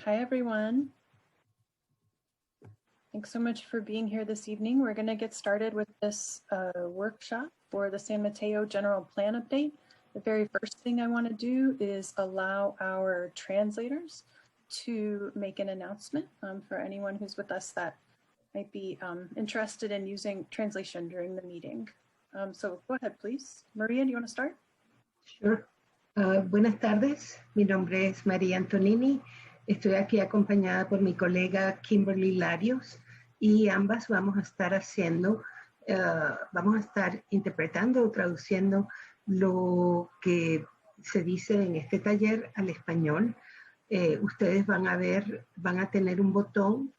Hi, everyone. Thanks so much for being here this evening. We're going to get started with this workshop for the San Mateo General Plan Update. The very first thing I want to do is allow our translators to make an announcement for anyone who's with us that might be interested in using translation during the meeting. So go ahead, please. Maria, do you want to start? Sure. Buenas tardes, mi nombre es María Antonini. Estoy aquí acompañada por mi colega Kimberly Larios y ambas vamos a estar interpretando o traduciendo lo que se dice en este taller al español. Ustedes van a tener un botón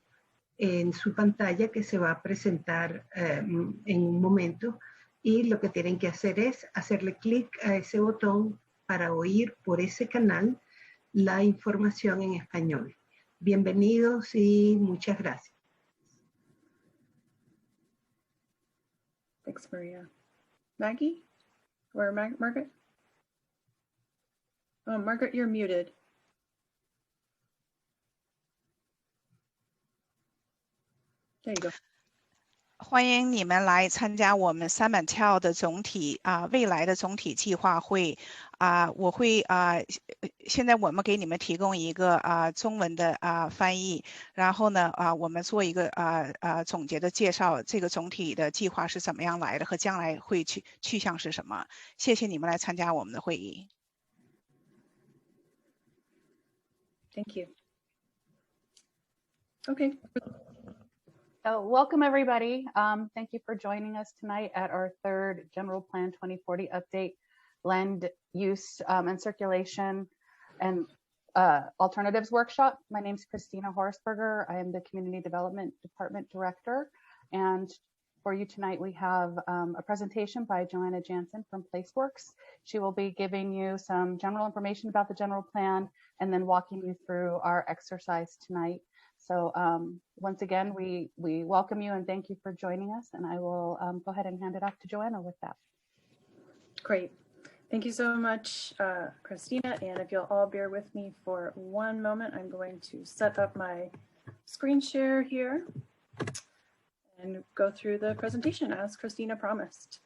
en su pantalla que se va a presentar en un momento y lo que tienen que hacer es hacerle clic a ese botón para oír por ese canal la información en español. Bienvenidos y muchas gracias. Thanks, Maria. Maggie or Margaret? Oh, Margaret, you're muted. There you go. 欢迎你们来参加我们San Mateo的未来的总体计划会现在我们给你们提供一个中文的翻译，然后呢我们做一个总结的介绍，这个总体的计划是怎么样来的和将来会去向是什么。谢谢你们来参加我们的会议。Thank you. Okay. Welcome, everybody. Thank you for joining us tonight at our third General Plan 2040 Update, Land Use and Circulation and Alternatives Workshop. My name is Christina Horsberger. I am the Community Development Department Director. And for you tonight, we have a presentation by Joanna Jansen from PlaceWorks. She will be giving you some general information about the general plan and then walking you through our exercise tonight. So once again, we welcome you and thank you for joining us. And I will go ahead and hand it off to Joanna with that. Great. Thank you so much, Christina. And if you'll all bear with me for one moment, I'm going to set up my screen share here and go through the presentation as Christina promised.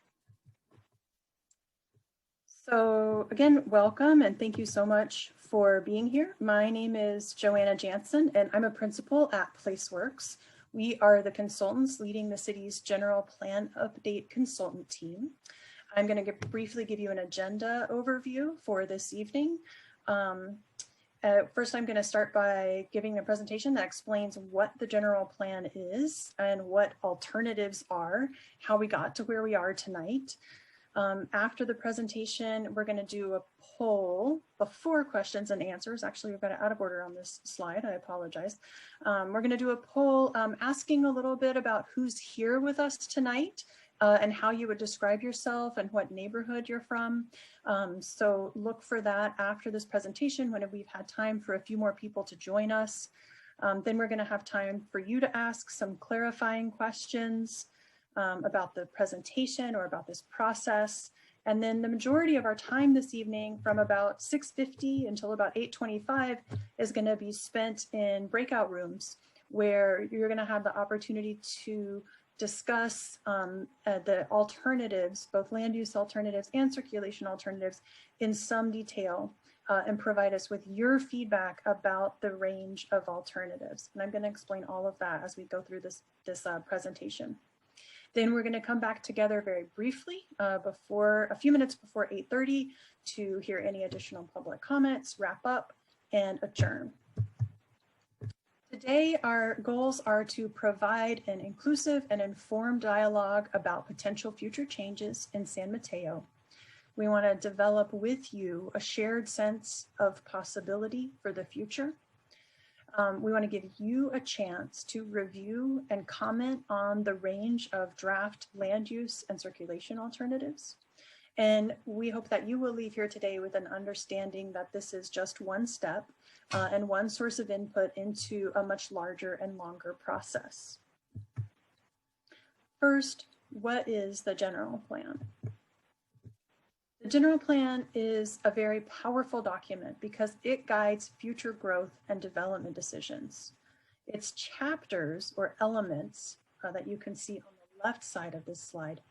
So again, welcome and thank you so much for being here. My name is Joanna Jansen and I'm a principal at PlaceWorks. We are the consultants leading the city's general plan update consultant team. I'm going to briefly give you an agenda overview for this evening. First, I'm going to start by giving a presentation that explains what the general plan is and what alternatives are, how we got to where we are tonight. After the presentation, we're going to do a poll before questions and answers. Actually, we've got it out of order on this slide. I apologize. We're going to do a poll asking a little bit about who's here with us tonight and how you would describe yourself and what neighborhood you're from. So look for that after this presentation when we've had time for a few more people to join us. Then we're going to have time for you to ask some clarifying questions about the presentation or about this process. And then the majority of our time this evening from about 6:50 until about 8:25 is going to be spent in breakout rooms where you're going to have the opportunity to discuss the alternatives, both land use alternatives and circulation alternatives in some detail and provide us with your feedback about the range of alternatives. And I'm going to explain all of that as we go through this presentation. Then we're going to come back together very briefly a few minutes before 8:30 to hear any additional public comments, wrap up, and adjourn. Today, our goals are to provide an inclusive and informed dialogue about potential future changes in San Mateo. We want to develop with you a shared sense of possibility for the future. We want to give you a chance to review and comment on the range of draft land use and circulation alternatives. And we hope that you will leave here today with an understanding that this is just one step and one source of input into a much larger and longer process. First, what is the general plan? The general plan is a very powerful document because it guides future growth and development decisions. Its chapters or elements that you can see on the left side of this slide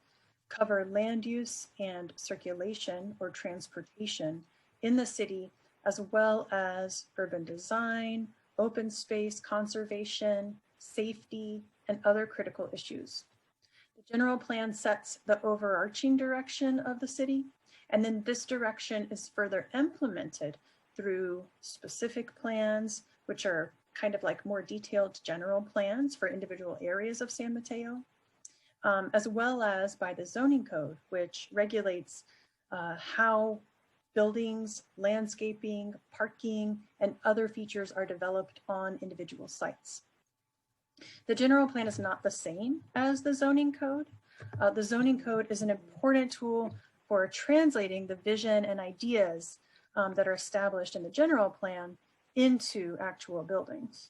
cover land use and circulation or transportation in the city, as well as urban design, open space conservation, safety, and other critical issues. The general plan sets the overarching direction of the city, and then this direction is further implemented through specific plans, which are kind of like more detailed general plans for individual areas of San Mateo, as well as by the zoning code, which regulates how buildings, landscaping, parking, and other features are developed on individual sites. The general plan is not the same as the zoning code. The zoning code is an important tool for translating the vision and ideas that are established in the general plan into actual buildings.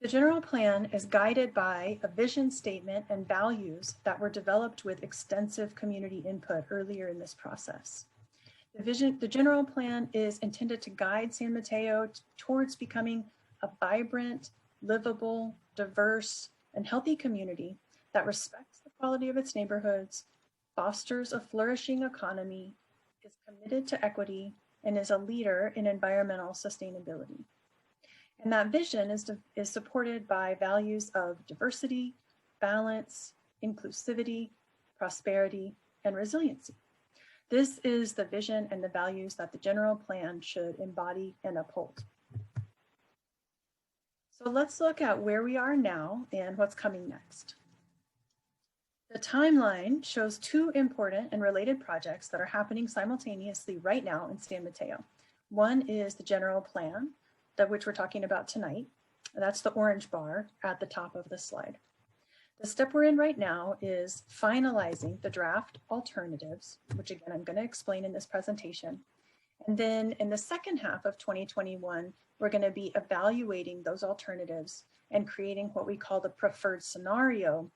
The general plan is guided by a vision statement and values that were developed with extensive community input earlier in this process. The general plan is intended to guide San Mateo towards becoming a vibrant, livable, diverse, and healthy community that respects the quality of its neighborhoods, fosters a flourishing economy, is committed to equity, and is a leader in environmental sustainability. And that vision is supported by values of diversity, balance, inclusivity, prosperity, and resiliency. This is the vision and the values that the general plan should embody and uphold. So let's look at where we are now and what's coming next. The timeline shows two important and related projects that are happening simultaneously right now in San Mateo. One is the general plan, which we're talking about tonight. That's the orange bar at the top of the slide. The step we're in right now is finalizing the draft alternatives, which again, I'm going to explain in this presentation. And then in the second half of 2021, we're going to be evaluating those alternatives and creating what we call the preferred scenario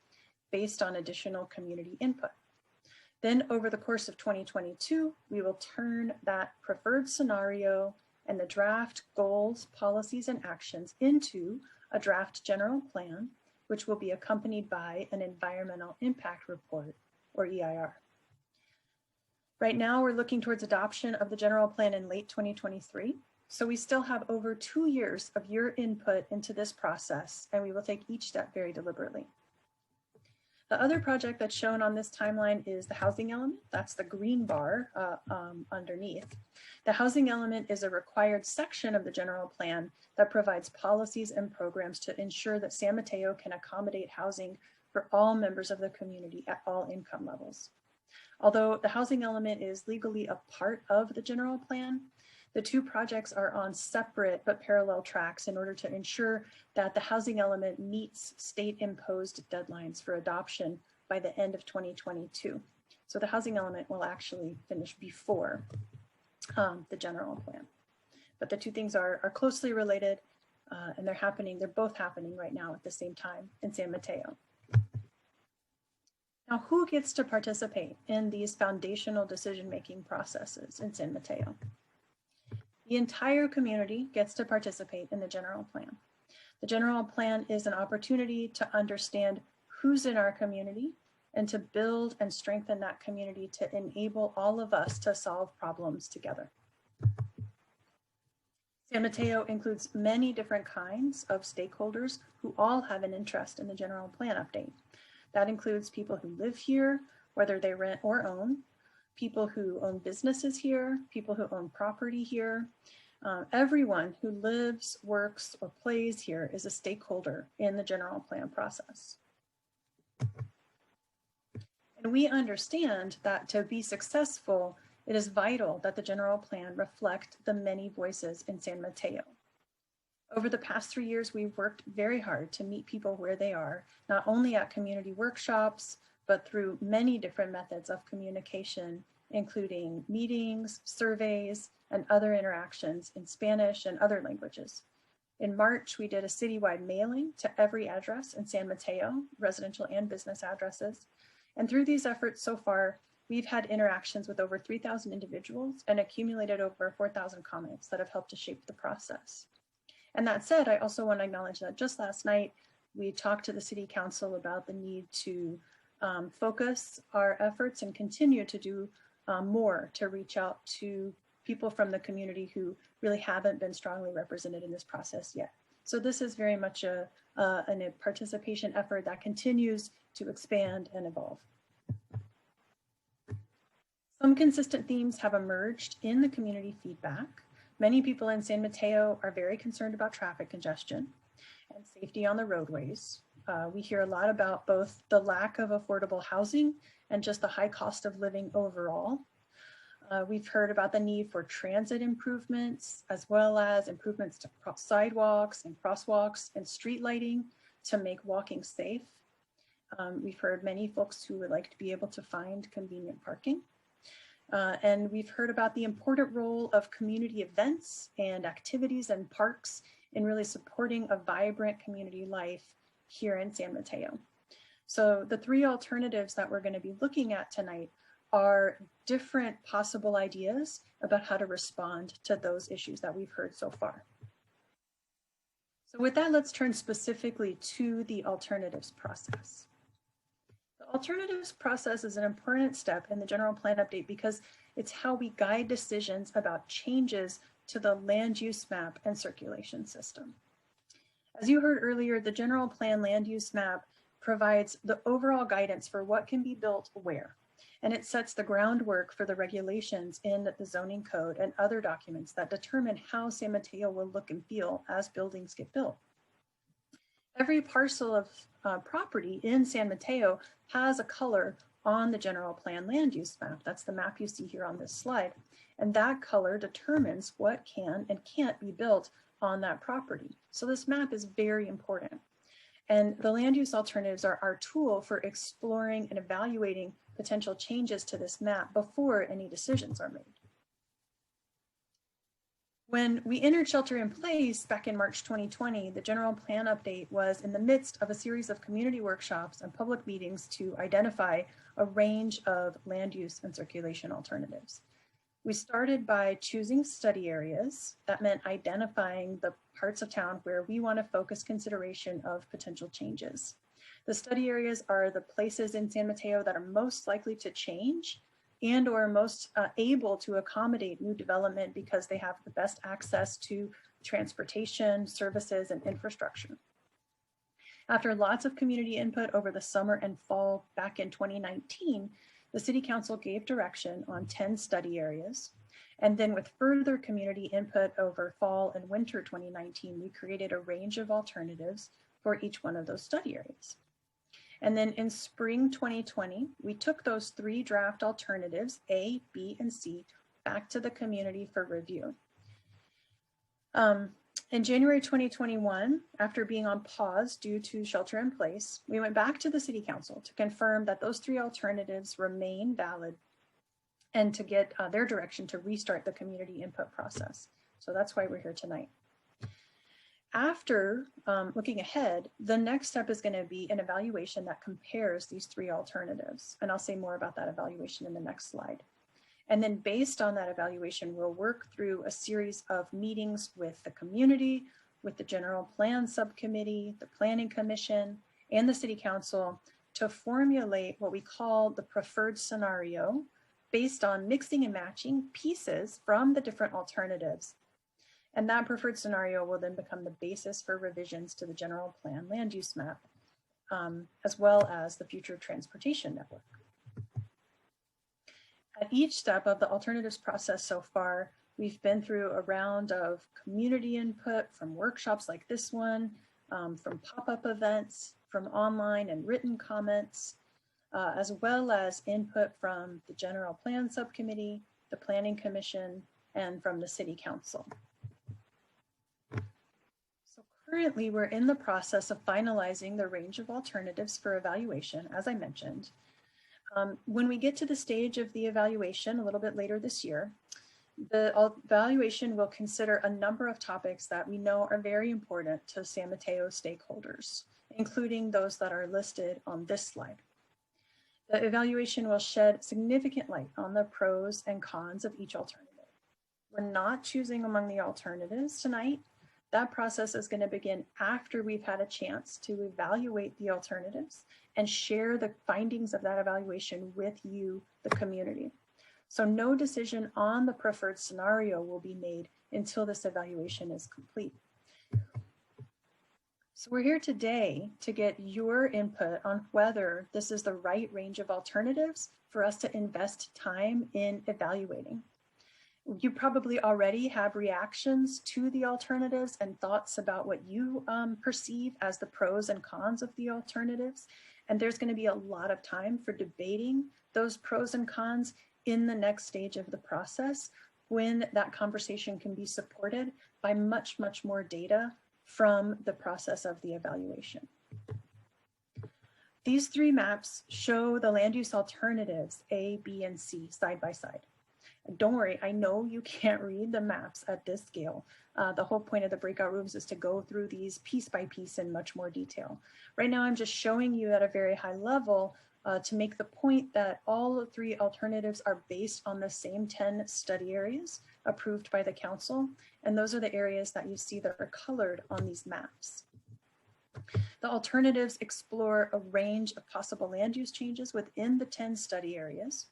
based on additional community input. Then over the course of 2022, we will turn that preferred scenario and the draft goals, policies, and actions into a draft general plan, which will be accompanied by an environmental impact report, or EIR. Right now, we're looking towards adoption of the general plan in late 2023. So we still have over 2 years of your input into this process, and we will take each step very deliberately. The other project that's shown on this timeline is the housing element. That's the green bar underneath. The housing element is a required section of the general plan that provides policies and programs to ensure that San Mateo can accommodate housing for all members of the community at all income levels. Although the housing element is legally a part of the general plan, the two projects are on separate but parallel tracks in order to ensure that the housing element meets state-imposed deadlines for adoption by the end of 2022. So the housing element will actually finish before the general plan. But the two things are closely related and they're both happening right now at the same time in San Mateo. Now, who gets to participate in these foundational decision-making processes in San Mateo? The entire community gets to participate in the general plan. The general plan is an opportunity to understand who's in our community and to build and strengthen that community to enable all of us to solve problems together. San Mateo includes many different kinds of stakeholders who all have an interest in the general plan update. That includes people who live here, whether they rent or own, people who own businesses here, people who own property here. Everyone who lives, works, or plays here is a stakeholder in the general plan process. And we understand that to be successful, it is vital that the general plan reflect the many voices in San Mateo. Over the past 3 years, we've worked very hard to meet people where they are, not only at community workshops, but through many different methods of communication, including meetings, surveys, and other interactions in Spanish and other languages. In March, we did a citywide mailing to every address in San Mateo, residential and business addresses. And through these efforts so far, we've had interactions with over 3,000 individuals and accumulated over 4,000 comments that have helped to shape the process. And that said, I also want to acknowledge that just last night, we talked to the City Council about the need to focus our efforts and continue to do more to reach out to people from the community who really haven't been strongly represented in this process yet. So this is very much a participation effort that continues to expand and evolve. Some consistent themes have emerged in the community feedback. Many people in San Mateo are very concerned about traffic congestion and safety on the roadways. We hear a lot about both the lack of affordable housing and just the high cost of living overall. We've heard about the need for transit improvements, as well as improvements to sidewalks and crosswalks and street lighting to make walking safe. We've heard many folks who would like to be able to find convenient parking. And we've heard about the important role of community events and activities and parks in really supporting a vibrant community life here in San Mateo. So the three alternatives that we're going to be looking at tonight are different possible ideas about how to respond to those issues that we've heard so far. So with that, let's turn specifically to the alternatives process. The alternatives process is an important step in the general plan update because it's how we guide decisions about changes to the land use map and circulation system. As you heard earlier, the general plan land use map provides the overall guidance for what can be built where, and it sets the groundwork for the regulations in the zoning code and other documents that determine how San Mateo will look and feel as buildings get built. Every parcel of property in San Mateo has a color on the general plan land use map. That's the map you see here on this slide. And that color determines what can and can't be built on that property. So this map is very important. And the land use alternatives are our tool for exploring and evaluating potential changes to this map before any decisions are made. When we entered shelter in place back in March 2020, the general plan update was in the midst of a series of community workshops and public meetings to identify a range of land use and circulation alternatives. We started by choosing study areas. That meant identifying the parts of town where we want to focus consideration of potential changes. The study areas are the places in San Mateo that are most likely to change and or most able to accommodate new development because they have the best access to transportation, services, and infrastructure. After lots of community input over the summer and fall back in 2019, the City Council gave direction on 10 study areas. And then with further community input over fall and winter 2019, we created a range of alternatives for each one of those study areas. And then in spring 2020, we took those three draft alternatives, A, B, and C, back to the community for review. In January 2021, after being on pause due to shelter in place, we went back to the City Council to confirm that those three alternatives remain valid and to get their direction to restart the community input process. So that's why we're here tonight. After looking ahead, the next step is going to be an evaluation that compares these three alternatives. And I'll say more about that evaluation in the next slide. And then based on that evaluation, we'll work through a series of meetings with the community, with the general plan subcommittee, the planning commission, and the City Council to formulate what we call the preferred scenario based on mixing and matching pieces from the different alternatives. And that preferred scenario will then become the basis for revisions to the general plan land use map, as well as the future transportation network. At each step of the alternatives process so far, we've been through a round of community input from workshops like this one, from pop-up events, from online and written comments, as well as input from the general plan subcommittee, the planning commission, and from the City Council. Currently, we're in the process of finalizing the range of alternatives for evaluation, as I mentioned. When we get to the stage of the evaluation a little bit later this year, The evaluation will consider a number of topics that we know are very important to San Mateo stakeholders, including those that are listed on this slide. The evaluation will shed significant light on the pros and cons of each alternative. We're not choosing among the alternatives tonight. That process is going to begin after we've had a chance to evaluate the alternatives and share the findings of that evaluation with you, the community. So no decision on the preferred scenario will be made until this evaluation is complete. So we're here today to get your input on whether this is the right range of alternatives for us to invest time in evaluating. You probably already have reactions to the alternatives and thoughts about what you perceive as the pros and cons of the alternatives. And there's going to be a lot of time for debating those pros and cons in the next stage of the process, when that conversation can be supported by much, much more data from the process of the evaluation. These three maps show the land use alternatives A, B, and C side by side. Don't worry, I know you can't read the maps at this scale. The whole point of the breakout rooms is to go through these piece by piece in much more detail. Right now, I'm just showing you at a very high level to make the point that all three alternatives are based on the same 10 study areas approved by the council. And those are the areas that you see that are colored on these maps. The alternatives explore a range of possible land use changes within the 10 study areas.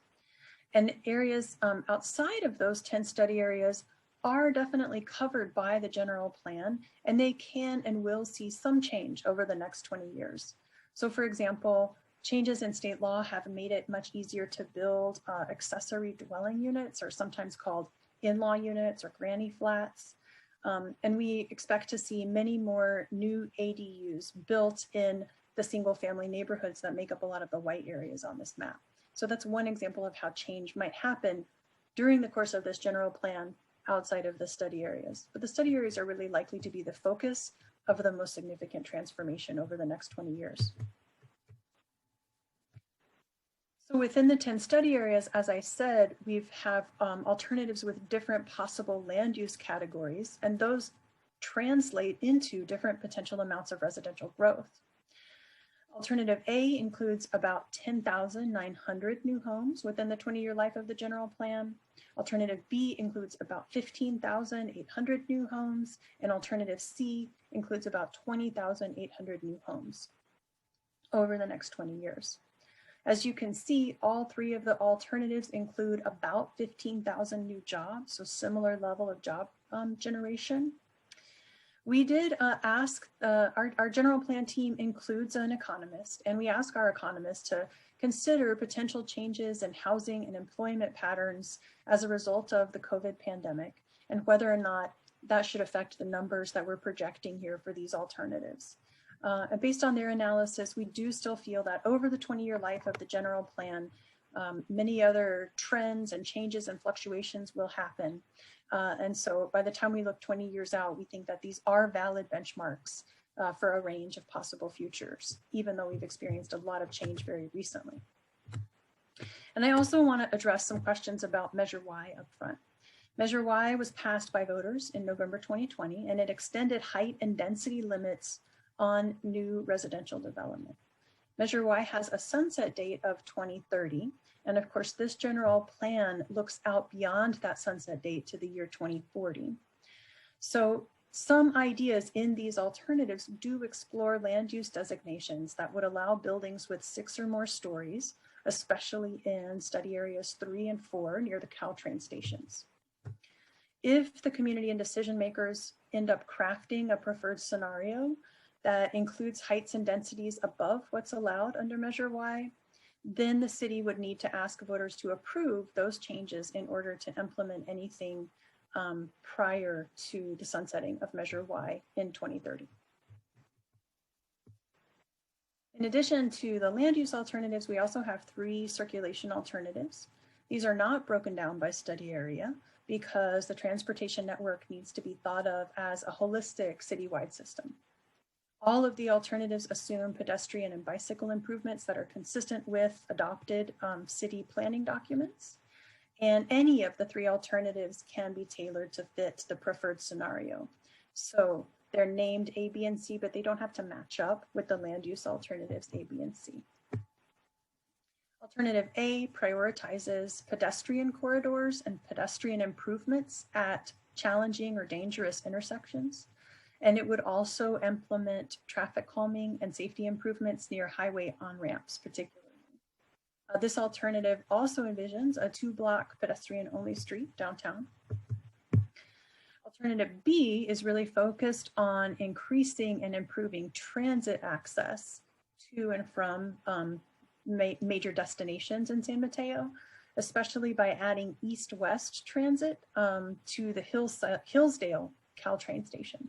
And areas outside of those 10 study areas are definitely covered by the general plan, and they can and will see some change over the next 20 years. So for example, changes in state law have made it much easier to build accessory dwelling units, or sometimes called in-law units or granny flats. And we expect to see many more new ADUs built in the single family neighborhoods that make up a lot of the white areas on this map. So that's one example of how change might happen during the course of this general plan outside of the study areas. But the study areas are really likely to be the focus of the most significant transformation over the next 20 years. So within the 10 study areas, as I said, we have alternatives with different possible land use categories, and those translate into different potential amounts of residential growth. Alternative A includes about 10,900 new homes within the 20-year life of the general plan. Alternative B includes about 15,800 new homes, and alternative C includes about 20,800 new homes over the next 20 years. As you can see, all three of the alternatives include about 15,000 new jobs, so similar level of job generation. We did ask, our general plan team includes an economist, and we ask our economists to consider potential changes in housing and employment patterns as a result of the COVID pandemic, and whether or not that should affect the numbers that we're projecting here for these alternatives. And based on their analysis, we do still feel that over the 20-year life of the general plan, many other trends and changes and fluctuations will happen. And so by the time we look 20 years out, we think that these are valid benchmarks for a range of possible futures, even though we've experienced a lot of change very recently. And I also want to address some questions about Measure Y up front. Measure Y was passed by voters in November 2020, and it extended height and density limits on new residential development. Measure Y has a sunset date of 2030. And of course, this general plan looks out beyond that sunset date to the year 2040. So some ideas in these alternatives do explore land use designations that would allow buildings with 6 or more stories, especially in study areas 3 and 4 near the Caltrain stations. If the community and decision makers end up crafting a preferred scenario that includes heights and densities above what's allowed under Measure Y, then the city would need to ask voters to approve those changes in order to implement anything prior to the sunsetting of Measure Y in 2030. In addition to the land use alternatives, we also have 3 circulation alternatives. These are not broken down by study area because the transportation network needs to be thought of as a holistic citywide system. All of the alternatives assume pedestrian and bicycle improvements that are consistent with adopted city planning documents. And any of the 3 alternatives can be tailored to fit the preferred scenario. So they're named A, B, and C, but they don't have to match up with the land use alternatives A, B, and C. Alternative A prioritizes pedestrian corridors and pedestrian improvements at challenging or dangerous intersections. And it would also implement traffic calming and safety improvements near highway on-ramps, particularly. This alternative also envisions a 2-block pedestrian-only street downtown. Alternative B is really focused on increasing and improving transit access to and from major destinations in San Mateo, especially by adding east-west transit to the Hillsdale Caltrain station,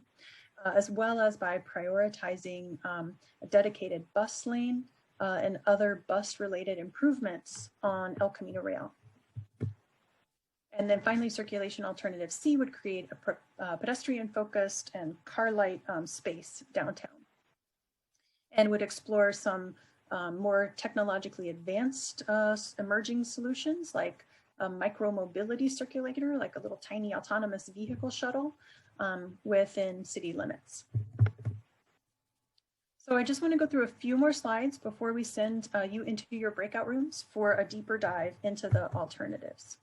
as well as by prioritizing a dedicated bus lane and other bus-related improvements on El Camino Real. And then finally, circulation alternative C would create a pedestrian-focused and car-light space downtown, and would explore some more technologically advanced emerging solutions like a micro-mobility circulator, like a little tiny autonomous vehicle shuttle within city limits. So I just want to go through a few more slides before we send you into your breakout rooms for a deeper dive into the alternatives.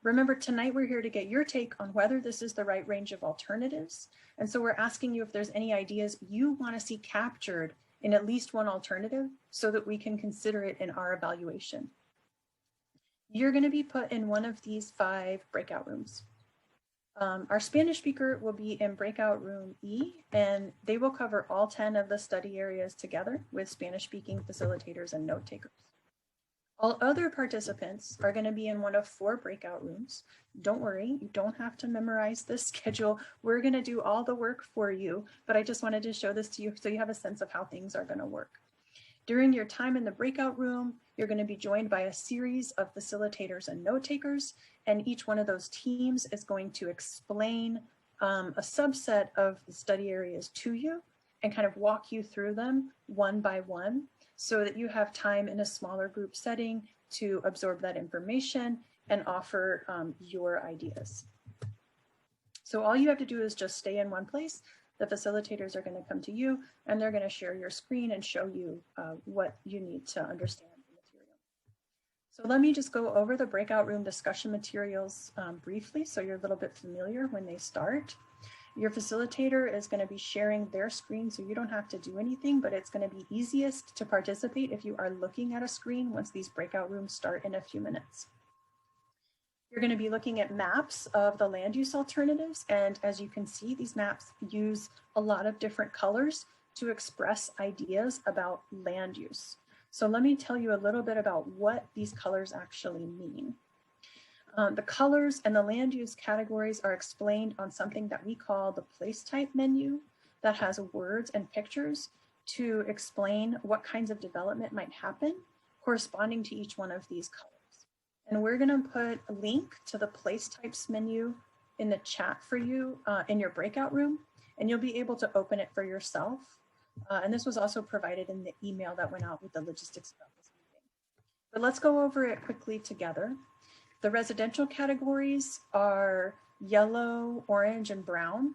Remember, tonight we're here to get your take on whether this is the right range of alternatives. And so we're asking you if there's any ideas you want to see captured in at least one alternative so that we can consider it in our evaluation. You're going to be put in one of these 5 breakout rooms. Our Spanish speaker will be in breakout room E, and they will cover all 10 of the study areas together with Spanish speaking facilitators and note takers. All other participants are going to be in one of 4 breakout rooms. Don't worry, you don't have to memorize this schedule. We're going to do all the work for you, but I just wanted to show this to you so you have a sense of how things are going to work. During your time in the breakout room, you're going to be joined by a series of facilitators and note takers, and each one of those teams is going to explain a subset of the study areas to you and kind of walk you through them one by one so that you have time in a smaller group setting to absorb that information and offer your ideas. So all you have to do is just stay in one place. The facilitators are going to come to you and they're going to share your screen and show you what you need to understand the material. So let me just go over the breakout room discussion materials briefly so you're a little bit familiar when they start. Your facilitator is going to be sharing their screen so you don't have to do anything, but it's going to be easiest to participate if you are looking at a screen once these breakout rooms start in a few minutes. You're going to be looking at maps of the land use alternatives. And as you can see, these maps use a lot of different colors to express ideas about land use. So let me tell you a little bit about what these colors actually mean. The colors and the land use categories are explained on something that we call the place type menu that has words and pictures to explain what kinds of development might happen corresponding to each one of these colors. And we're going to put a link to the place types menu in the chat for you in your breakout room, and you'll be able to open it for yourself. And this was also provided in the email that went out with the logistics about this meeting. But let's go over it quickly together. The residential categories are yellow, orange, and brown.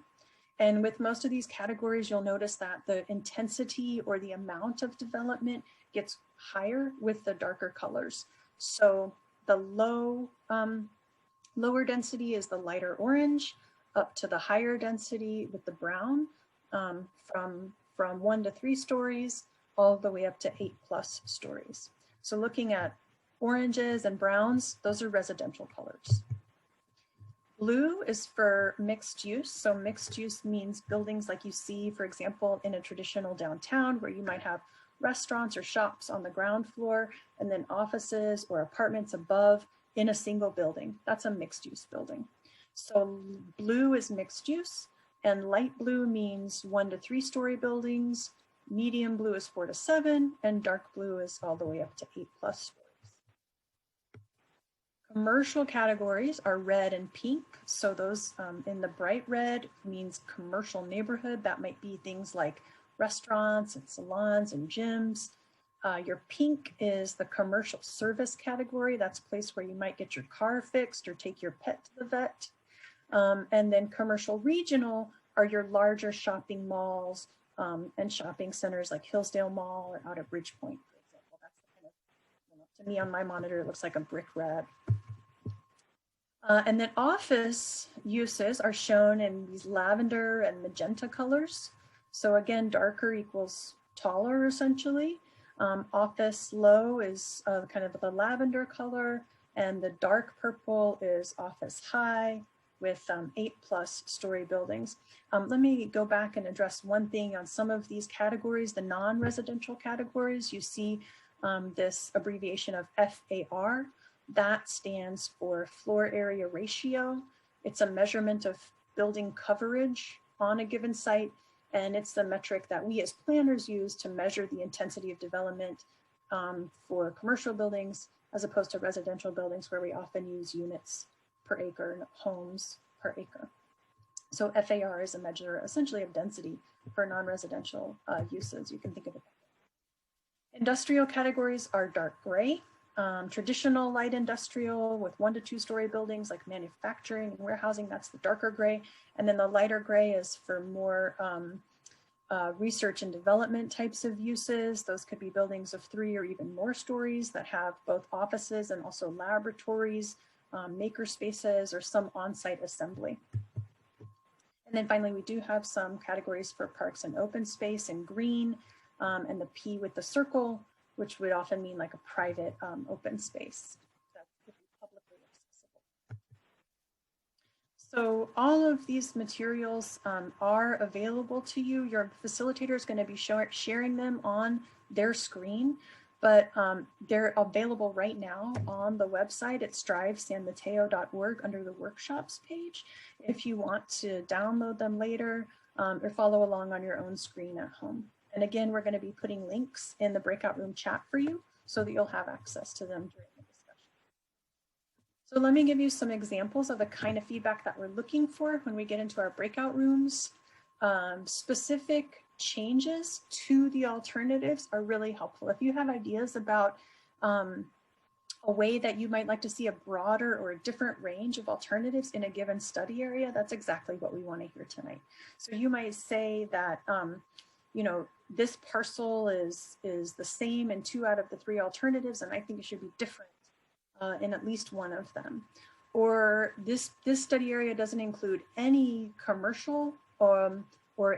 And with most of these categories, you'll notice that the intensity or the amount of development gets higher with the darker colors. So the lower density is the lighter orange, up to the higher density with the brown, from 1 to 3 stories, all the way up to 8+ stories. So looking at oranges and browns, those are residential colors. Blue is for mixed use. So mixed use means buildings like you see, for example, in a traditional downtown where you might have restaurants or shops on the ground floor and then offices or apartments above in a single building. That's a mixed use building. So blue is mixed use, and light blue means 1 to 3 story buildings. Medium blue is 4 to 7, and dark blue is all the way up to 8+ stories. Commercial categories are red and pink. So those in the bright red means commercial neighborhood. That might be things like restaurants and salons and gyms. Your pink is the commercial service category. That's a place where you might get your car fixed or take your pet to the vet. And then commercial regional are your larger shopping malls and shopping centers like Hillsdale Mall or out at Bridgepoint, for example. That's the kind of, to me on my monitor, it looks like a brick red. And then office uses are shown in these lavender and magenta colors. So again, darker equals taller essentially. Office low is kind of the lavender color, and the dark purple is office high with 8+ story buildings. Let me go back and address one thing on some of these categories, the non-residential categories. You see this abbreviation of FAR. That stands for floor area ratio. It's a measurement of building coverage on a given site, and it's the metric that we as planners use to measure the intensity of development for commercial buildings as opposed to residential buildings where we often use units per acre and homes per acre. So FAR is a measure essentially of density for non-residential uses. You can think of it. Industrial categories are dark gray. Traditional light industrial with 1 to 2 story buildings like manufacturing and warehousing, that's the darker gray. And then the lighter gray is for more research and development types of uses. Those could be buildings of 3 or even more stories that have both offices and also laboratories, maker spaces, or some on-site assembly. And then finally, we do have some categories for parks and open space in green, and the P with the circle, which would often mean like a private open space that could be publicly accessible. So all of these materials are available to you. Your facilitator is going to be sharing them on their screen, but they're available right now on the website at strivesanmateo.org under the workshops page if you want to download them later or follow along on your own screen at home. And again, we're going to be putting links in the breakout room chat for you so that you'll have access to them during the discussion. So let me give you some examples of the kind of feedback that we're looking for when we get into our breakout rooms. Specific changes to the alternatives are really helpful. If you have ideas about a way that you might like to see a broader or a different range of alternatives in a given study area, that's exactly what we want to hear tonight. So you might say that, you know, this parcel is the same in 2 out of the 3 alternatives, and I think it should be different in at least one of them. Or this study area doesn't include any commercial or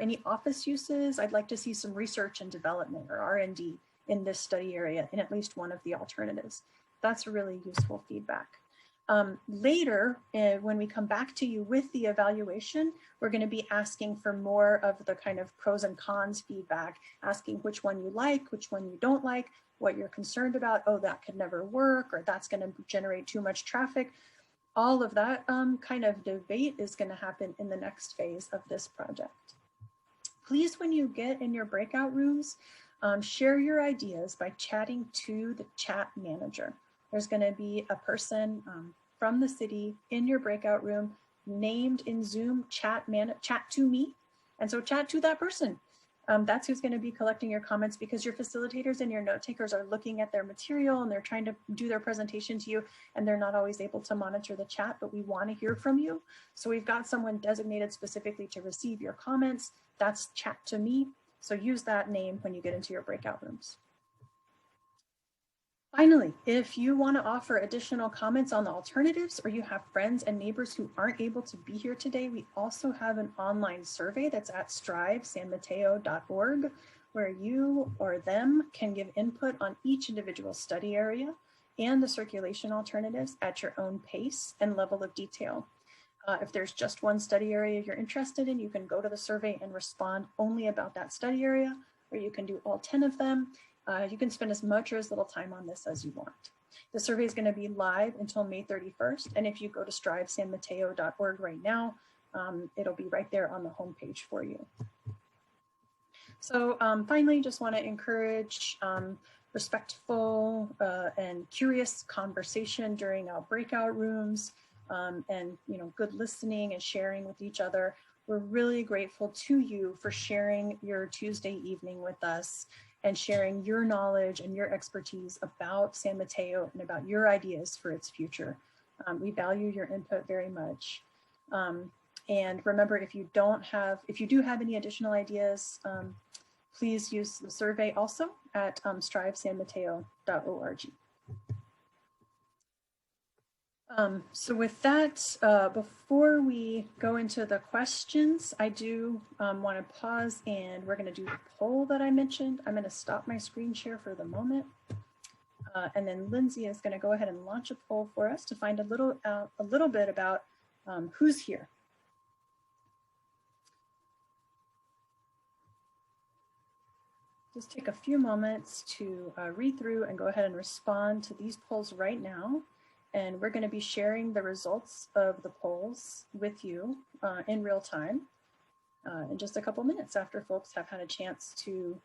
any office uses. I'd like to see some research and development or R&D in this study area in at least one of the alternatives. That's really useful feedback. Later, when we come back to you with the evaluation, we're going to be asking for more of the kind of pros and cons feedback, asking which one you like, which one you don't like, what you're concerned about. Oh, that could never work, or that's going to generate too much traffic. All of that kind of debate is going to happen in the next phase of this project. Please, when you get in your breakout rooms, share your ideas by chatting to the chat manager. There's going to be a person from the city in your breakout room named in Zoom chat to me. And so chat to that person. That's who's going to be collecting your comments, because your facilitators and your note takers are looking at their material and they're trying to do their presentation to you, and they're not always able to monitor the chat, but we want to hear from you. So we've got someone designated specifically to receive your comments. That's chat to me. So use that name when you get into your breakout rooms. Finally, if you want to offer additional comments on the alternatives, or you have friends and neighbors who aren't able to be here today, we also have an online survey that's at strivesanmateo.org, where you or them can give input on each individual study area and the circulation alternatives at your own pace and level of detail. If there's just one study area you're interested in, you can go to the survey and respond only about that study area, or you can do all 10 of them. You can spend as much or as little time on this as you want. The survey is going to be live until May 31st. And if you go to strivesanmateo.org right now, it'll be right there on the homepage for you. So finally, just want to encourage respectful and curious conversation during our breakout rooms, and good listening and sharing with each other. We're really grateful to you for sharing your Tuesday evening with us. and sharing your knowledge and your expertise about San Mateo and about your ideas for its future. We value your input very much. And remember, if you do have any additional ideas, please use the survey also at strivesanmateo.org. So with that, before we go into the questions, I do want to pause, and we're going to do the poll that I mentioned. I'm going to stop my screen share for the moment. And then Lindsay is going to go ahead and launch a poll for us to find a little bit about who's here. Just take a few moments to read through and go ahead and respond to these polls right now. And we're going to be sharing the results of the polls with you in real time in just a couple minutes after folks have had a chance to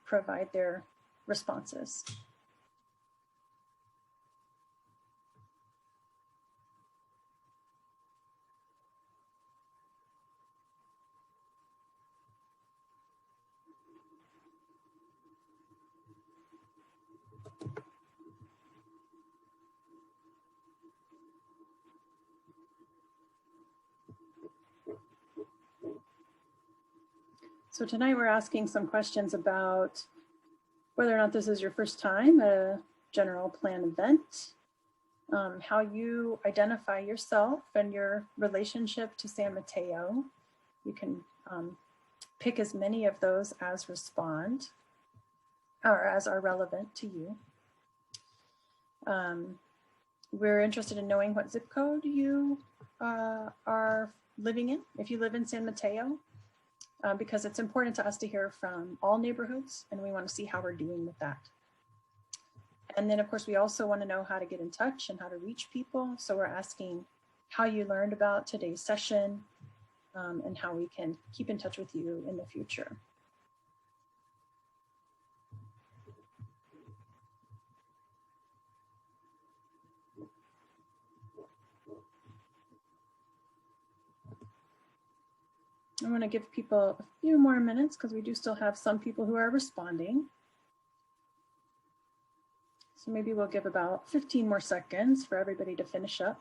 provide their responses. So tonight we're asking some questions about whether or not this is your first time at a general plan event, how you identify yourself and your relationship to San Mateo. You can pick as many of those as respond or as are relevant to you. We're interested in knowing what zip code you are living in, if you live in San Mateo. Because it's important to us to hear from all neighborhoods, and we want to see how we're doing with that. And then, of course, we also want to know how to get in touch and how to reach people. So we're asking how you learned about today's session and how we can keep in touch with you in the future. I want to give people a few more minutes because we do still have some people who are responding. So maybe we'll give about 15 more seconds for everybody to finish up.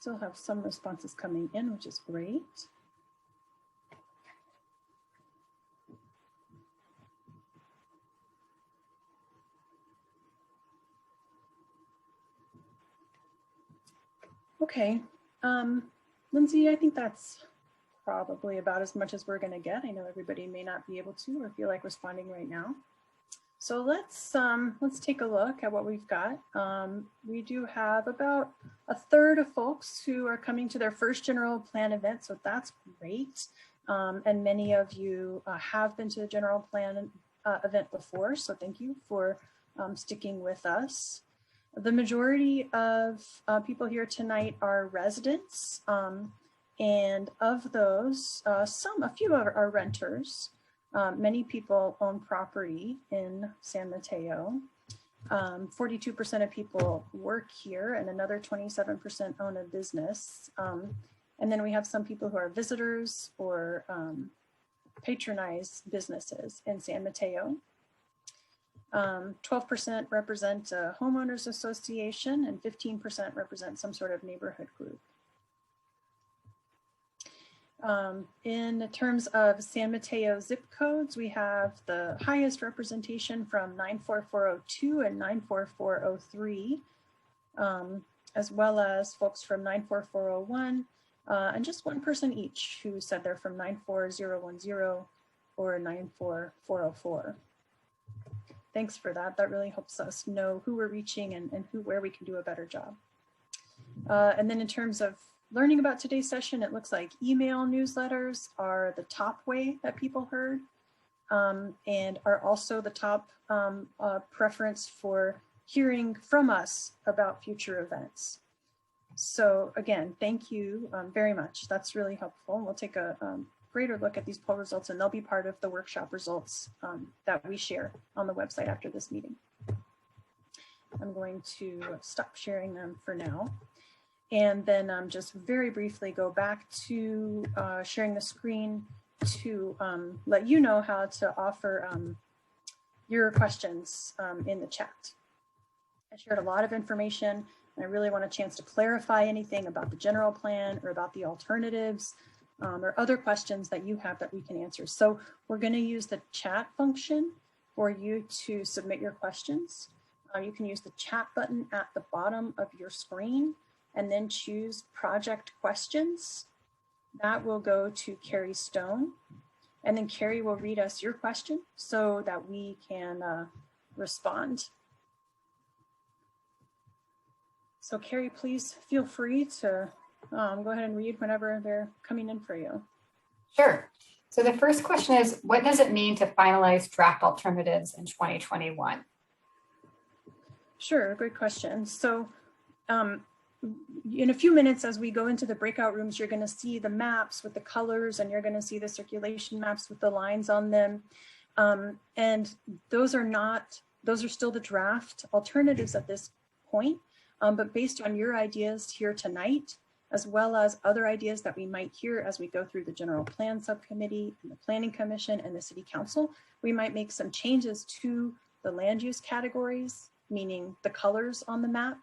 Still have some responses coming in, which is great. Okay, Lindsay, I think that's probably about as much as we're going to get. I know everybody may not be able to or feel like responding right now. So let's take a look at what we've got. We do have about a third of folks who are coming to their first general plan event, so that's great. And many of you have been to the general plan event before, so thank you for sticking with us. The majority of people here tonight are residents, and of those, a few are renters. Many people own property in San Mateo. 42% of people work here, and another 27% own a business. And then we have some people who are visitors or patronize businesses in San Mateo. 12% represent a homeowners association, and 15% represent some sort of neighborhood group. In terms of San Mateo zip codes, we have the highest representation from 94402 and 94403, as well as folks from 94401, and just one person each who said they're from 94010 or 94404. Thanks for that. That really helps us know who we're reaching and where we can do a better job. And then in terms of learning about today's session, it looks like email newsletters are the top way that people heard and are also the top preference for hearing from us about future events. So again, thank you very much. That's really helpful. We'll take a greater look at these poll results, and they'll be part of the workshop results that we share on the website after this meeting. I'm going to stop sharing them for now. And then just very briefly go back to sharing the screen to let you know how to offer your questions in the chat. I shared a lot of information, and I really want a chance to clarify anything about the general plan or about the alternatives or other questions that you have that we can answer. So we're going to use the chat function for you to submit your questions. You can use the chat button at the bottom of your screen and then choose project questions. That will go to Carrie Stone. And then Carrie will read us your question so that we can respond. So Carrie, please feel free to go ahead and read whenever they're coming in for you. Sure. So the first question is, what does it mean to finalize draft alternatives in 2021? Sure, great question. So in a few minutes, as we go into the breakout rooms, you're going to see the maps with the colors, and you're going to see the circulation maps with the lines on them. And those are still the draft alternatives at this point. But based on your ideas here tonight, as well as other ideas that we might hear as we go through the general plan subcommittee and the planning commission and the city council, we might make some changes to the land use categories, meaning the colors on the map,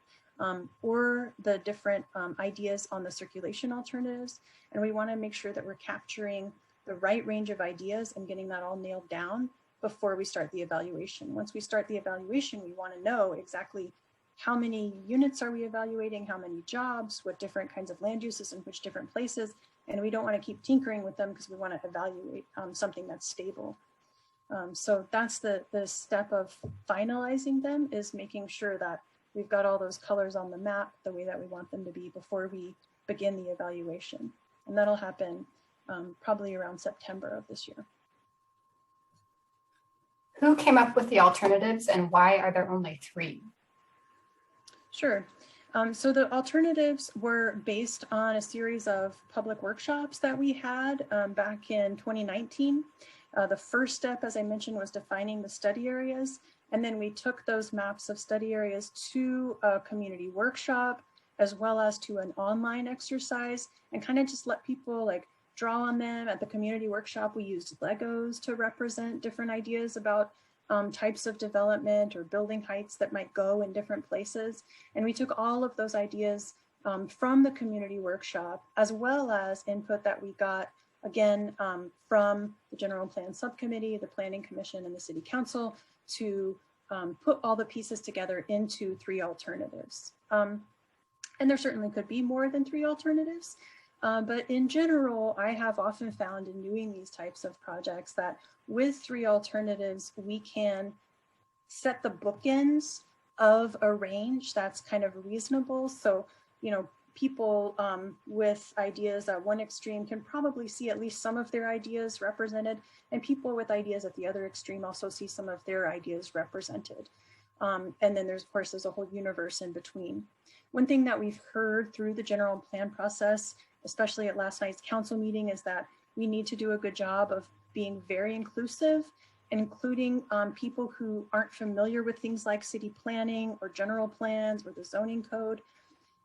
or the different ideas on the circulation alternatives. And we want to make sure that we're capturing the right range of ideas and getting that all nailed down before we start the evaluation. Once we start the evaluation, we want to know exactly how many units are we evaluating, how many jobs, what different kinds of land uses in which different places. And we don't want to keep tinkering with them because we want to evaluate something that's stable. So that's the step of finalizing them, is making sure that we've got all those colors on the map the way that we want them to be before we begin the evaluation. And that'll happen probably around September of this year. Who came up with the alternatives, and why are there only 3? Sure. So the alternatives were based on a series of public workshops that we had back in 2019. The first step, as I mentioned, was defining the study areas. And then we took those maps of study areas to a community workshop, as well as to an online exercise, and kind of just let people like draw on them. At the community workshop, we used Legos to represent different ideas about types of development or building heights that might go in different places. And we took all of those ideas from the community workshop, as well as input that we got, again, from the general plan subcommittee, the planning commission, and the city council to put all the pieces together into 3 alternatives. And there certainly could be more than 3 alternatives. But in general, I have often found in doing these types of projects that with 3 alternatives, we can set the bookends of a range that's kind of reasonable. So, you know, people with ideas at one extreme can probably see at least some of their ideas represented, and people with ideas at the other extreme also see some of their ideas represented. And then there's, of course, there's a whole universe in between. One thing that we've heard through the general plan process, especially at last night's council meeting, is that we need to do a good job of being very inclusive, including people who aren't familiar with things like city planning or general plans or the zoning code.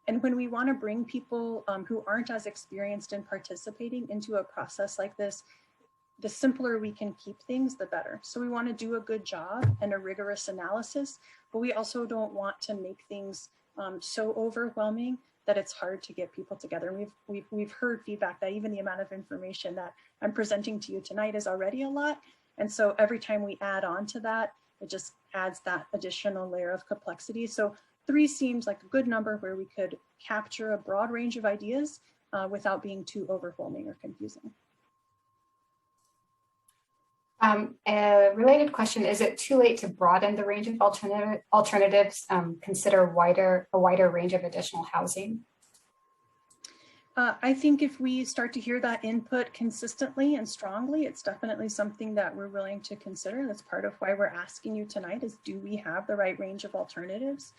And when we want to bring people who aren't as experienced in participating into a process like this, the simpler we can keep things, the better. So we want to do a good job and a rigorous analysis, but we also don't want to make things so overwhelming that it's hard to get people together. And we've heard feedback that even the amount of information that I'm presenting to you tonight is already a lot. And so every time we add on to that, it just adds that additional layer of complexity. So 3 seems like a good number where we could capture a broad range of ideas without being too overwhelming or confusing. A related question, is it too late to broaden the range of alternatives, consider a wider range of additional housing? I think if we start to hear that input consistently and strongly, it's definitely something that we're willing to consider. That's part of why we're asking you tonight is, do we have the right range of alternatives?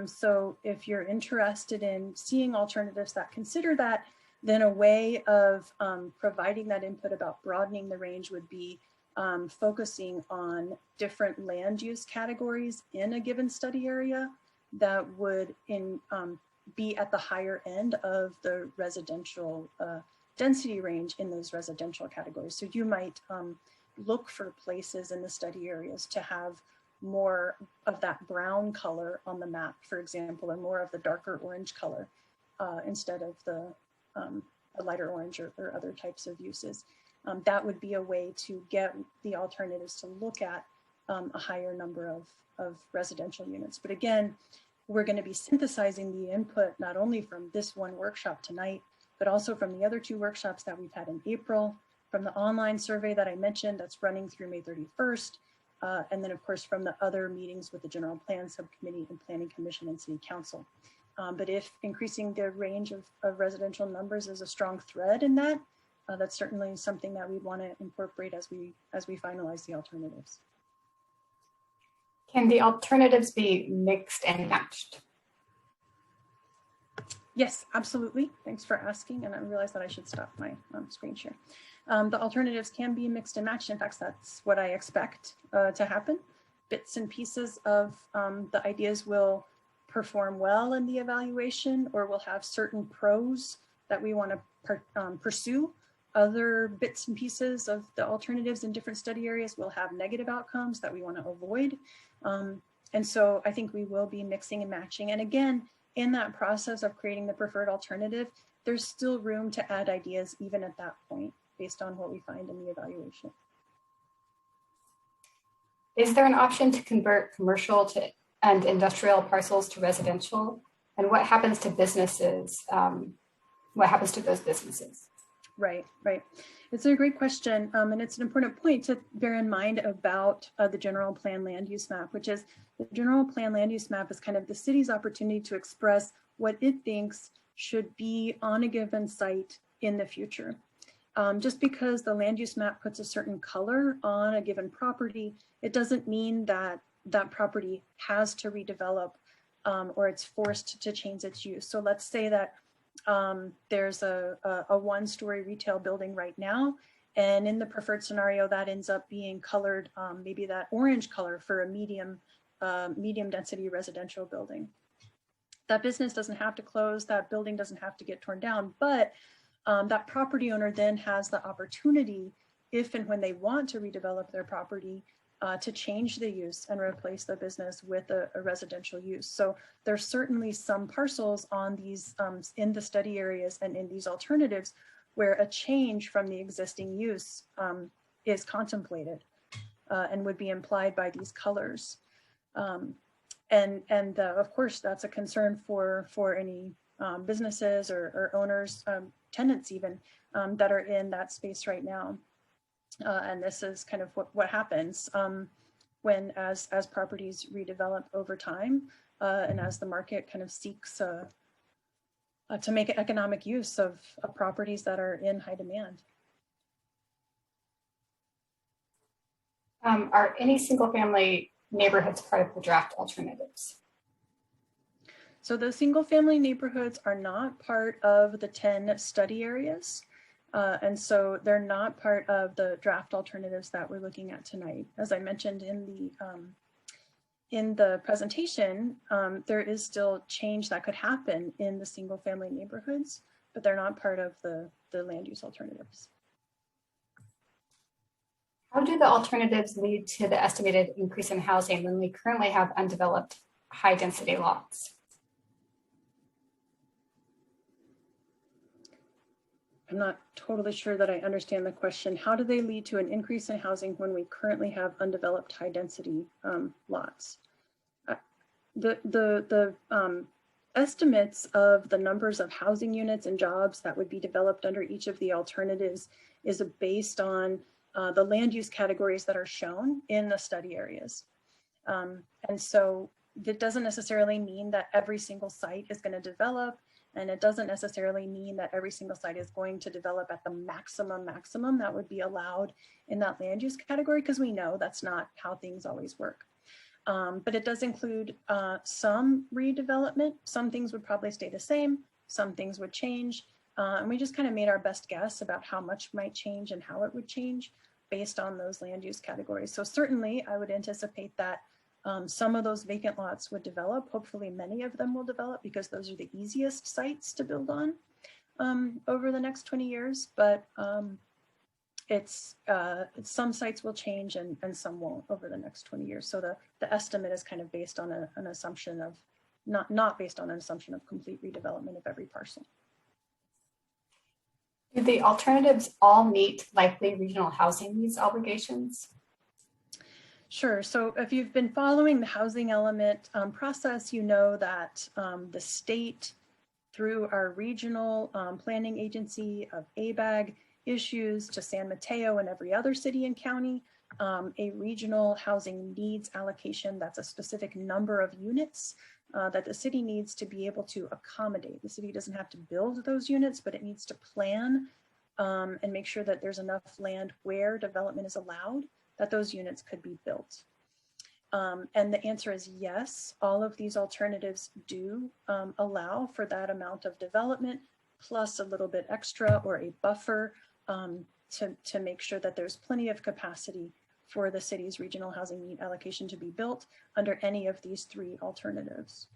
So if you're interested in seeing alternatives that consider that, then a way of providing that input about broadening the range would be focusing on different land use categories in a given study area that would be at the higher end of the residential density range in those residential categories. So you might look for places in the study areas to have more of that brown color on the map, for example, or more of the darker orange color instead of the lighter orange or other types of uses. That would be a way to get the alternatives to look at a higher number of residential units. But again, we're going to be synthesizing the input not only from this one workshop tonight, but also from the other two workshops that we've had in April, from the online survey that I mentioned that's running through May 31st, and then of course from the other meetings with the General Plan Subcommittee and Planning Commission and City Council. But if increasing the range of residential numbers is a strong thread in that, that's certainly something that we want to incorporate as we finalize the alternatives. Can the alternatives be mixed and matched? Yes, absolutely. Thanks for asking. And I realized that I should stop my screen share. The alternatives can be mixed and matched. In fact, that's what I expect to happen. Bits and pieces of the ideas will perform well in the evaluation, or we'll have certain pros that we want to pursue. Other bits and pieces of the alternatives in different study areas will have negative outcomes that we want to avoid. And so I think we will be mixing and matching. And again, in that process of creating the preferred alternative, there's still room to add ideas even at that point, based on what we find in the evaluation. Is there an option to convert commercial and industrial parcels to residential? And what happens to businesses? What happens to those businesses? Right. It's a great question. And it's an important point to bear in mind about the general plan land use map, which is the general plan land use map is kind of the city's opportunity to express what it thinks should be on a given site in the future. Just because the land use map puts a certain color on a given property, it doesn't mean that that property has to redevelop or it's forced to change its use. So let's say that there's a one-story retail building right now, and in the preferred scenario that ends up being colored maybe that orange color for a medium density residential building. That business doesn't have to close, that building doesn't have to get torn down, but that property owner then has the opportunity, if and when they want to redevelop their property, to change the use and replace the business with a residential use. So there's certainly some parcels on these in the study areas and in these alternatives where a change from the existing use is contemplated and would be implied by these colors. And of course, that's a concern for any businesses or owners, tenants even, that are in that space right now. And this is kind of what happens when as properties redevelop over time and as the market kind of seeks to make economic use of properties that are in high demand. Are any single family neighborhoods part of the draft alternatives? So the single family neighborhoods are not part of the 10 study areas. And so they're not part of the draft alternatives that we're looking at tonight. As I mentioned in the presentation, there is still change that could happen in the single family neighborhoods, but they're not part of the land use alternatives. How do the alternatives lead to the estimated increase in housing when we currently have undeveloped high density lots? I'm not totally sure that I understand the question. How do they lead to an increase in housing when we currently have undeveloped high density lots? The estimates of the numbers of housing units and jobs that would be developed under each of the alternatives is based on the land use categories that are shown in the study areas. And so that doesn't necessarily mean that every single site is going to develop. And it doesn't necessarily mean that every single site is going to develop at the maximum that would be allowed in that land use category, because we know that's not how things always work. But it does include some redevelopment. Some things would probably stay the same, some things would change. And we just kind of made our best guess about how much might change and how it would change based on those land use categories. So certainly I would anticipate that Some of those vacant lots would develop. Hopefully many of them will develop because those are the easiest sites to build on over the next 20 years. But some sites will change and some won't over the next 20 years. So the estimate is kind of based on an assumption of, not based on an assumption of complete redevelopment of every parcel. Do the alternatives all meet likely regional housing needs obligations? Sure. So if you've been following the housing element process, you know that the state, through our regional planning agency of ABAG, issues to San Mateo and every other city and county a regional housing needs allocation. That's a specific number of units that the city needs to be able to accommodate. The city doesn't have to build those units, but it needs to plan and make sure that there's enough land where development is allowed that those units could be built. And the answer is yes, all of these alternatives do allow for that amount of development, plus a little bit extra or a buffer to make sure that there's plenty of capacity for the city's regional housing need allocation to be built under any of these three alternatives.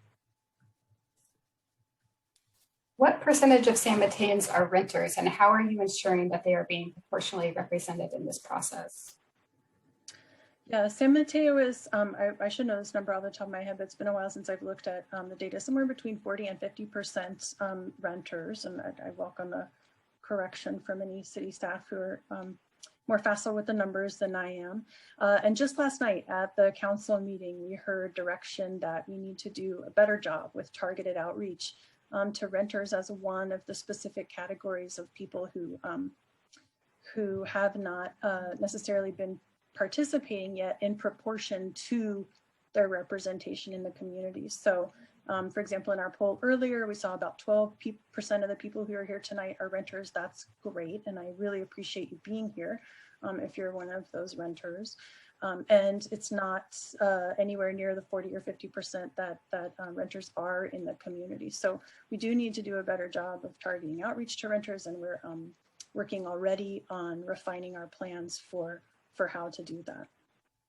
What percentage of San Mateans are renters, and how are you ensuring that they are being proportionally represented in this process? Yeah, San Mateo is, I should know this number off the top of my head, but it's been a while since I've looked at the data, somewhere between 40 and 50% renters, and I welcome a correction from any city staff who are more facile with the numbers than I am. And just last night at the council meeting, we heard direction that we need to do a better job with targeted outreach to renters as one of the specific categories of people who have not necessarily been participating yet in proportion to their representation in the community. So for example, in our poll earlier, we saw about 12% of the people who are here tonight are renters. That's great. And I really appreciate you being here if you're one of those renters. And it's not anywhere near the 40 or 50% that renters are in the community. So we do need to do a better job of targeting outreach to renters, and we're working already on refining our plans for how to do that.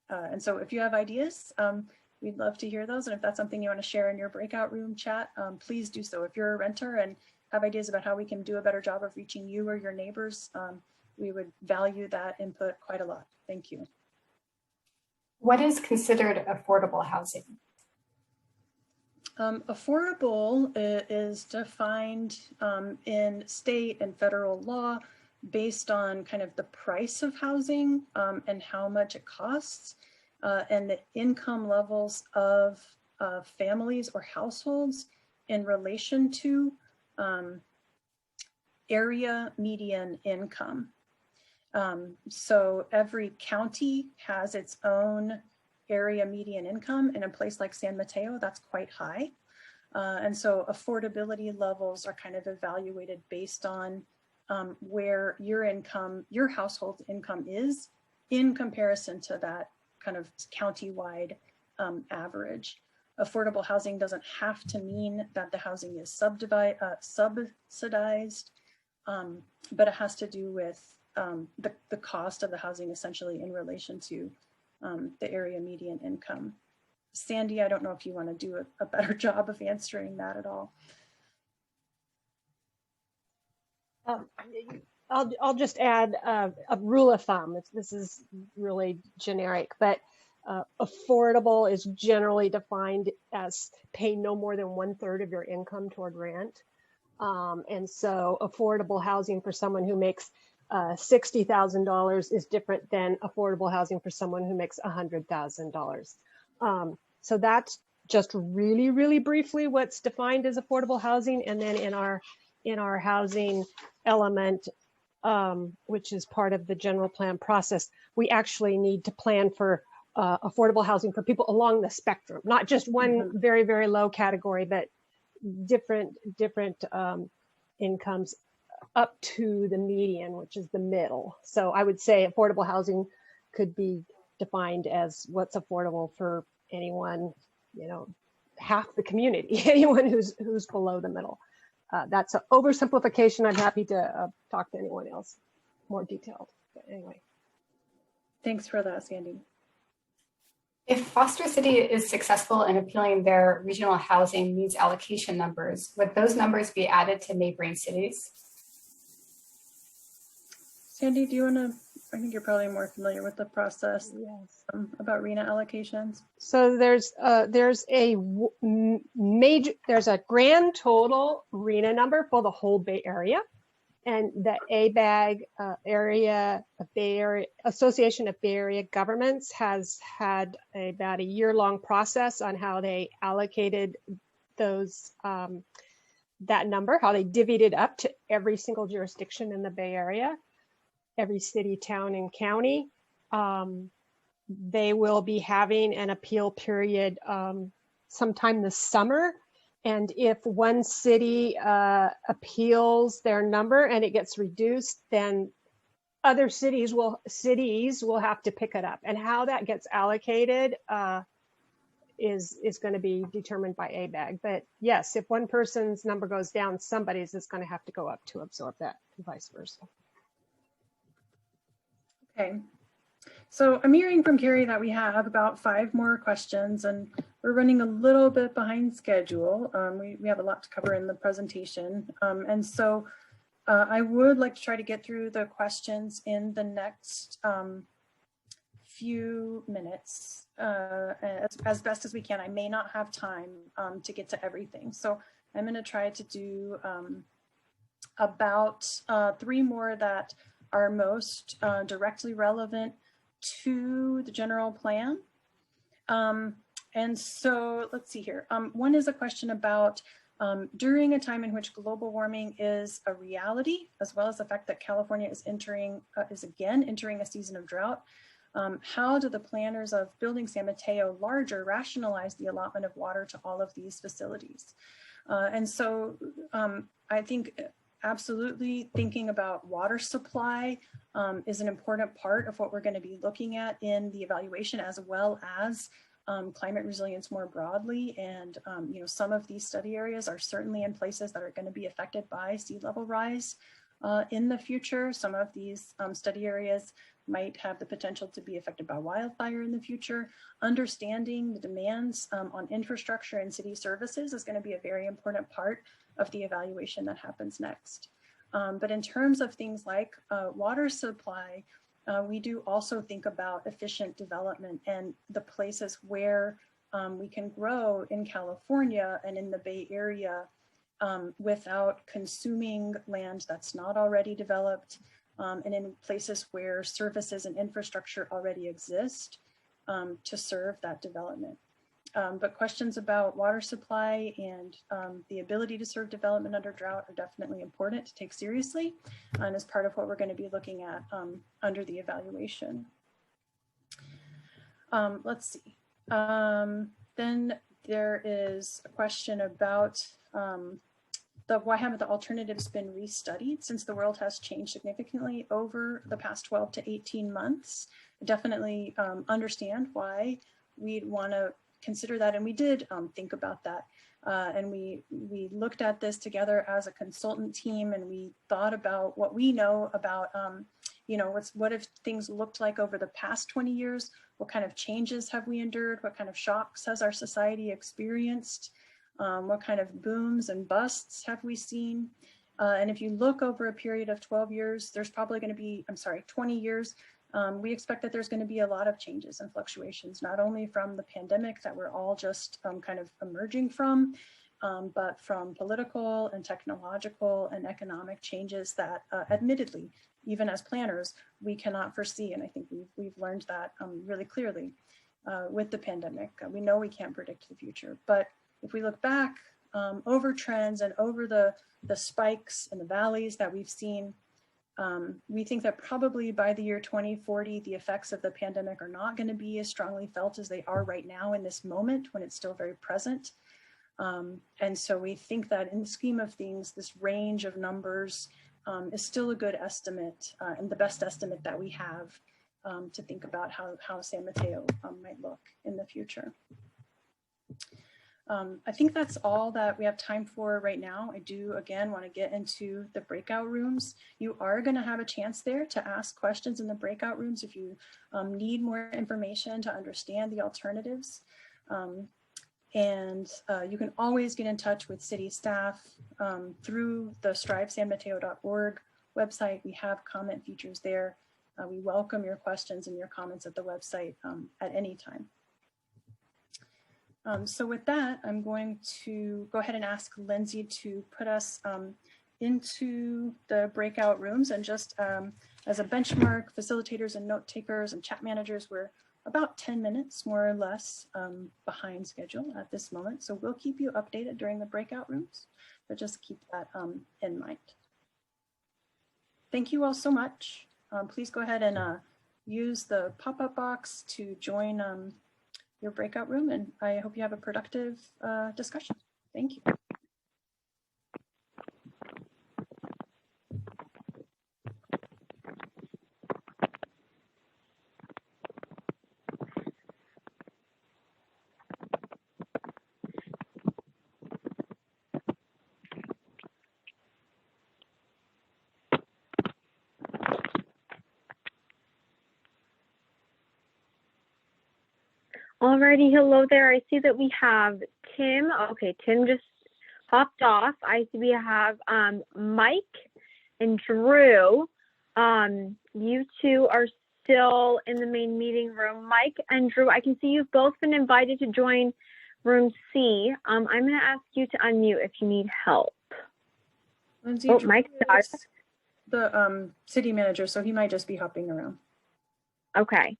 And so if you have ideas, we'd love to hear those. And if that's something you want to share in your breakout room chat, please do so. If you're a renter and have ideas about how we can do a better job of reaching you or your neighbors, we would value that input quite a lot. Thank you. What is considered affordable housing? Affordable is defined in state and federal law based on kind of the price of housing and how much it costs and the income levels of families or households in relation to area median income. So every county has its own area median income, and in a place like San Mateo, that's quite high. And so affordability levels are kind of evaluated based on where your household income is in comparison to that kind of county-wide average. Affordable housing doesn't have to mean that the housing is subsidized, but it has to do with the cost of the housing essentially in relation to the area median income. Sandy, I don't know if you want to do a better job of answering that at all. I'll just add a rule of thumb. This is really generic, but affordable is generally defined as paying no more than 1/3 of your income toward rent. And so affordable housing for someone who makes $60,000 is different than affordable housing for someone who makes $100,000. So that's just really, really briefly what's defined as affordable housing. And then in our housing element, which is part of the general plan process, we actually need to plan for affordable housing for people along the spectrum, not just one very, very low category, but different incomes up to the median, which is the middle. So I would say affordable housing could be defined as what's affordable for anyone, half the community, anyone who's below the middle. That's an oversimplification. I'm happy to talk to anyone else more detailed. But anyway. Thanks for that, Sandy. If Foster City is successful in appealing their regional housing needs allocation numbers, would those numbers be added to neighboring cities? Sandy, do you want to, I think you're probably more familiar with the process Yes. about RENA allocations. So there's a grand total RENA number for the whole Bay Area, and the ABAG Bay Area Association of Bay Area Governments has had about a year-long process on how they allocated those that number, how they divvied it up to every single jurisdiction in the Bay Area, every city, town, and county. They will be having an appeal period sometime this summer. And if one city appeals their number and it gets reduced, then other cities will have to pick it up. And how that gets allocated is going to be determined by ABAG. But yes, if one person's number goes down, somebody's is going to have to go up to absorb that, and vice versa. Okay. So I'm hearing from Carrie that we have about 5 more questions, and we're running a little bit behind schedule. We have a lot to cover in the presentation. And so I would like to try to get through the questions in the next few minutes as best as we can. I may not have time to get to everything. So I'm going to try to do about 3 more that are most directly relevant to the general plan. And so let's see here. One is a question about during a time in which global warming is a reality, as well as the fact that California is again entering a season of drought. How do the planners of building San Mateo larger rationalize the allotment of water to all of these facilities? And so I think absolutely thinking about water supply is an important part of what we're going to be looking at in the evaluation, as well as climate resilience more broadly. And some of these study areas are certainly in places that are going to be affected by sea level rise in the future. Some of these study areas might have the potential to be affected by wildfire in the future. Understanding the demands on infrastructure and city services is going to be a very important part of the evaluation that happens next. But in terms of things like water supply, we do also think about efficient development and the places where we can grow in California and in the Bay Area without consuming land that's not already developed, and in places where services and infrastructure already exist to serve that development. But questions about water supply and the ability to serve development under drought are definitely important to take seriously, and as part of what we're going to be looking at under the evaluation. Let's see. Then there is a question about why haven't the alternatives been restudied since the world has changed significantly over the past 12 to 18 months. I definitely understand why we'd want to consider that, and we did think about that, and we looked at this together as a consultant team, and we thought about what we know about what have things looked like over the past 20 years, what kind of changes have we endured, what kind of shocks has our society experienced, what kind of booms and busts have we seen, and if you look over a period of 12 years, there's probably going to be 20 years. We expect that there's going to be a lot of changes and fluctuations, not only from the pandemic that we're all just kind of emerging from, but from political and technological and economic changes that admittedly, even as planners, we cannot foresee. And I think we've learned that really clearly with the pandemic. We know we can't predict the future, but if we look back over trends and over the spikes and the valleys that we've seen, we think that probably by the year 2040, the effects of the pandemic are not going to be as strongly felt as they are right now in this moment when it's still very present. And so we think that in the scheme of things, this range of numbers is still a good estimate and the best estimate that we have to think about how San Mateo might look in the future. I think that's all that we have time for right now. I do, again, want to get into the breakout rooms. You are going to have a chance there to ask questions in the breakout rooms if you need more information to understand the alternatives. You can always get in touch with city staff through the strivesanmateo.org website. We have comment features there. We welcome your questions and your comments at the website at any time. So with that, I'm going to go ahead and ask Lindsay to put us into the breakout rooms. And just as a benchmark, facilitators and note takers and chat managers, we're about 10 minutes more or less behind schedule at this moment. So we'll keep you updated during the breakout rooms, but just keep that in mind. Thank you all so much. Please go ahead and use the pop-up box to join your breakout room, and I hope you have a productive discussion. Thank you. Alrighty, hello there. I see that we have Tim. Okay, Tim just hopped off. I see we have Mike and Drew. You two are still in the main meeting room. Mike and Drew, I can see you've both been invited to join room C. I'm going to ask you to unmute if you need help. Lindsay, oh, Mike's the city manager, so he might just be hopping around. Okay.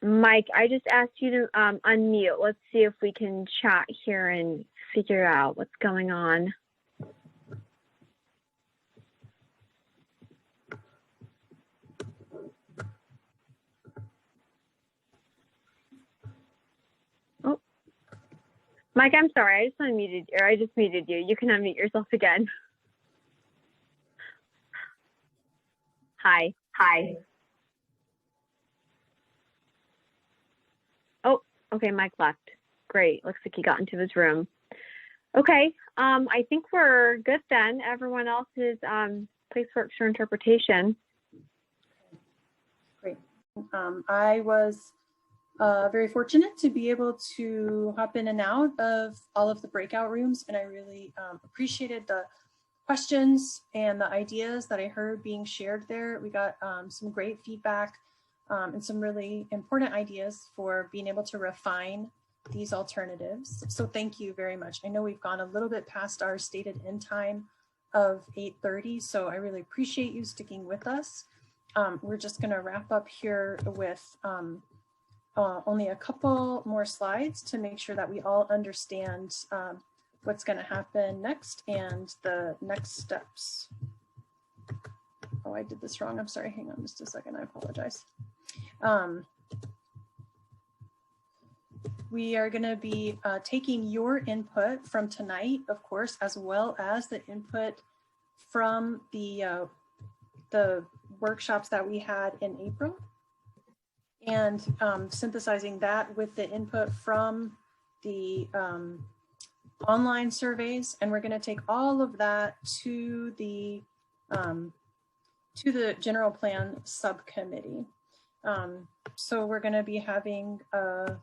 Mike, I just asked you to unmute. Let's see if we can chat here and figure out what's going on. Oh, Mike, I'm sorry. I just unmuted, or I just muted you. You can unmute yourself again. Hi. Hi. Okay, Mike left. Great. Looks like he got into his room. Okay, I think we're good then. Everyone else is place works for interpretation. Great. I was very fortunate to be able to hop in and out of all of the breakout rooms, and I really appreciated the questions and the ideas that I heard being shared there. We got some great feedback. And some really important ideas for being able to refine these alternatives. So thank you very much. I know we've gone a little bit past our stated end time of 8:30, so I really appreciate you sticking with us. We're just going to wrap up here with only a couple more slides to make sure that we all understand what's going to happen next and the next steps. Oh, I did this wrong. I'm sorry. Hang on just a second. I apologize. We are going to be taking your input from tonight, of course, as well as the input from the workshops that we had in April, and synthesizing that with the input from the online surveys. And we're going to take all of that to the general plan subcommittee. So we're going to be having a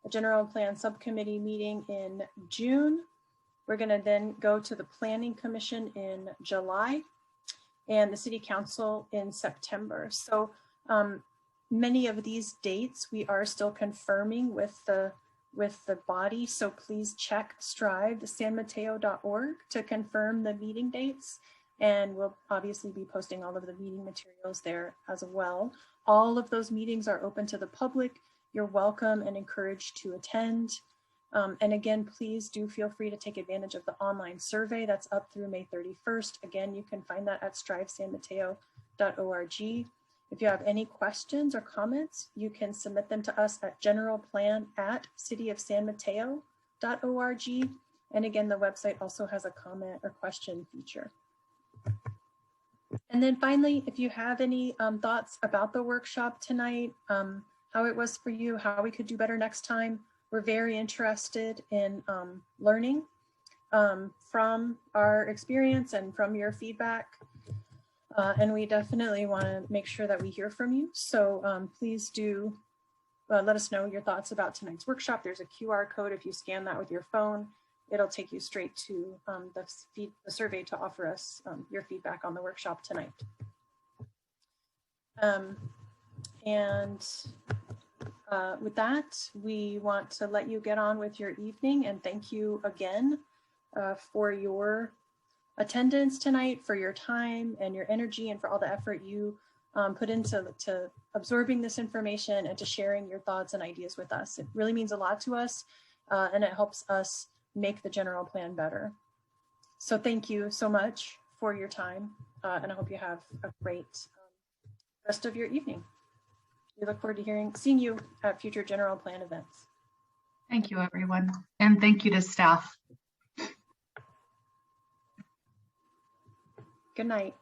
general plan subcommittee meeting in June. We're going to then go to the Planning Commission in July and the City Council in September. So many of these dates we are still confirming with the body. So please check strivesanmateo.org to confirm the meeting dates. And we'll obviously be posting all of the meeting materials there as well. All of those meetings are open to the public. You're welcome and encouraged to attend. And again, please do feel free to take advantage of the online survey that's up through May 31st. Again, you can find that at strivesanmateo.org. If you have any questions or comments, you can submit them to us at generalplan@cityofsanmateo.org. And again, the website also has a comment or question feature. And then finally, if you have any thoughts about the workshop tonight, how it was for you, how we could do better next time, We're very interested in learning from our experience and from your feedback. And we definitely want to make sure that we hear from you. So please do let us know your thoughts about tonight's workshop. There's a QR code. If you scan that with your phone, it'll take you straight to the survey to offer us your feedback on the workshop tonight. With that, we want to let you get on with your evening, and thank you again for your attendance tonight, for your time and your energy, and for all the effort you put into absorbing this information and to sharing your thoughts and ideas with us. It really means a lot to us, and it helps us make the general plan better. So thank you so much for your time, and I hope you have a great rest of your evening. We look forward to seeing you at future general plan events. Thank you, everyone. And thank you to staff. Good night.